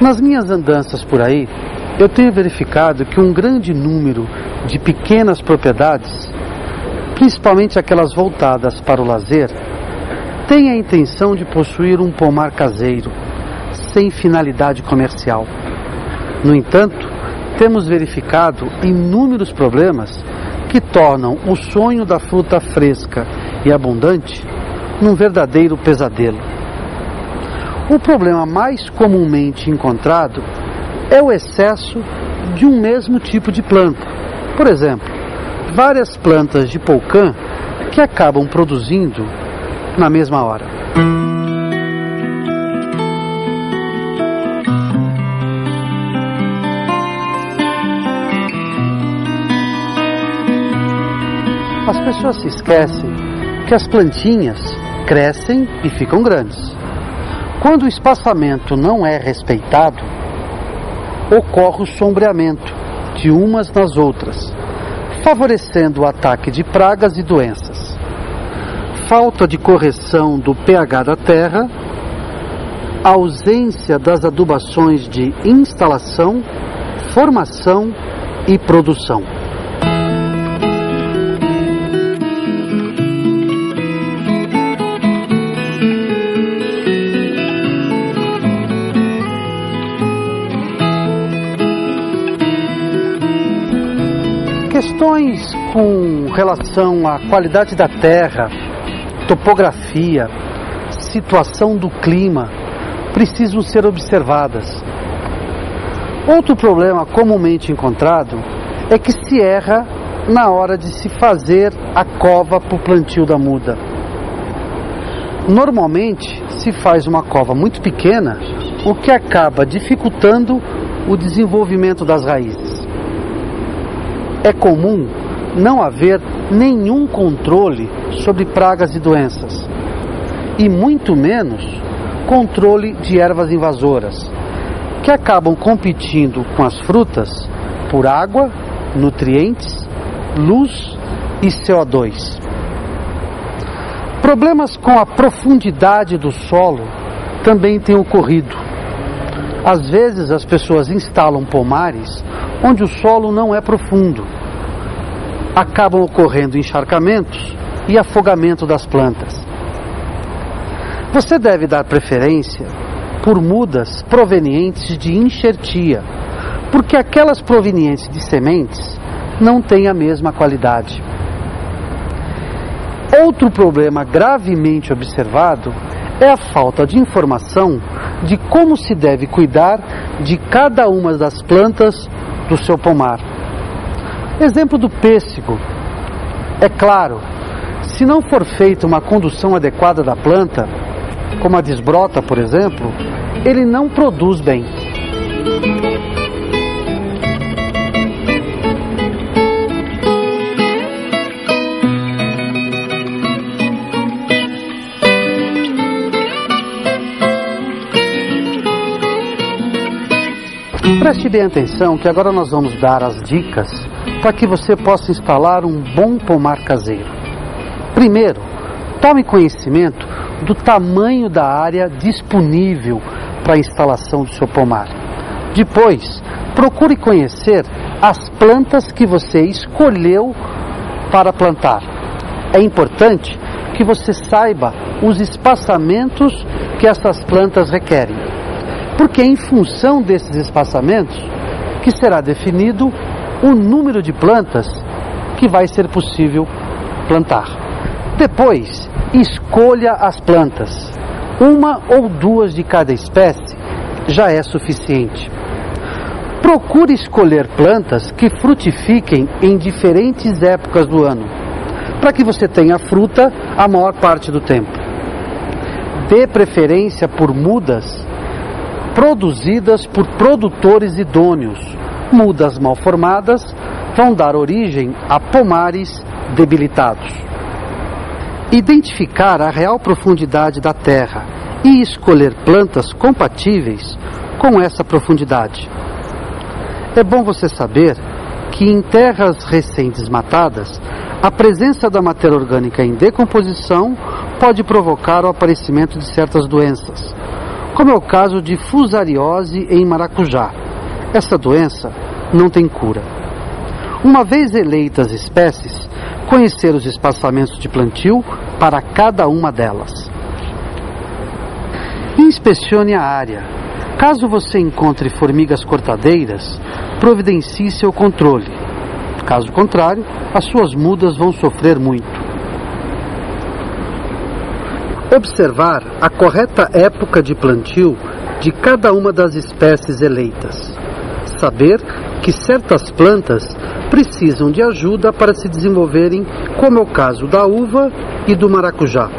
Nas minhas andanças por aí, eu tenho verificado que um grande número de pequenas propriedades, principalmente aquelas voltadas para o lazer, têm a intenção de possuir um pomar caseiro, sem finalidade comercial. No entanto, temos verificado inúmeros problemas que tornam o sonho da fruta fresca e abundante num verdadeiro pesadelo. O problema mais comumente encontrado é o excesso de um mesmo tipo de planta. Por exemplo, várias plantas de poucã que acabam produzindo na mesma hora. As pessoas se esquecem que as plantinhas crescem e ficam grandes. Quando o espaçamento não é respeitado, ocorre o sombreamento de umas nas outras, favorecendo o ataque de pragas e doenças. Falta de correção do pH da terra, ausência das adubações de instalação, formação e produção. Questões com relação à qualidade da terra, topografia, situação do clima, precisam ser observadas. Outro problema comumente encontrado é que se erra na hora de se fazer a cova para o plantio da muda. Normalmente se faz uma cova muito pequena, o que acaba dificultando o desenvolvimento das raízes. É comum não haver nenhum controle sobre pragas e doenças, e muito menos controle de ervas invasoras, que acabam competindo com as frutas por água, nutrientes, luz e CO2. Problemas com a profundidade do solo também têm ocorrido. Às vezes as pessoas instalam pomares onde o solo não é profundo. Acabam ocorrendo encharcamentos e afogamento das plantas. Você deve dar preferência por mudas provenientes de enxertia, porque aquelas provenientes de sementes não têm a mesma qualidade. Outro problema gravemente observado é a falta de informação de como se deve cuidar de cada uma das plantas do seu pomar. Exemplo do pêssego. É claro, se não for feita uma condução adequada da planta, como a desbrota, por exemplo, ele não produz bem. Preste bem atenção que agora nós vamos dar as dicas para que você possa instalar um bom pomar caseiro. Primeiro, tome conhecimento do tamanho da área disponível para a instalação do seu pomar. Depois, procure conhecer as plantas que você escolheu para plantar. É importante que você saiba os espaçamentos que essas plantas requerem, porque é em função desses espaçamentos que será definido o número de plantas que vai ser possível plantar. Depois, escolha as plantas. Uma ou duas de cada espécie já é suficiente. Procure escolher plantas que frutifiquem em diferentes épocas do ano, para que você tenha fruta a maior parte do tempo. Dê preferência por mudas produzidas por produtores idôneos. Mudas mal formadas vão dar origem a pomares debilitados. Identificar a real profundidade da terra e escolher plantas compatíveis com essa profundidade. É bom você saber que em terras recém-desmatadas, a presença da matéria orgânica em decomposição pode provocar o aparecimento de certas doenças, como é o caso de fusariose em maracujá. Essa doença não tem cura. Uma vez eleitas as espécies, conhecer os espaçamentos de plantio para cada uma delas. Inspecione a área. Caso você encontre formigas cortadeiras, providencie seu controle. Caso contrário, as suas mudas vão sofrer muito. Observar a correta época de plantio de cada uma das espécies eleitas. Saber que certas plantas precisam de ajuda para se desenvolverem, como é o caso da uva e do maracujá.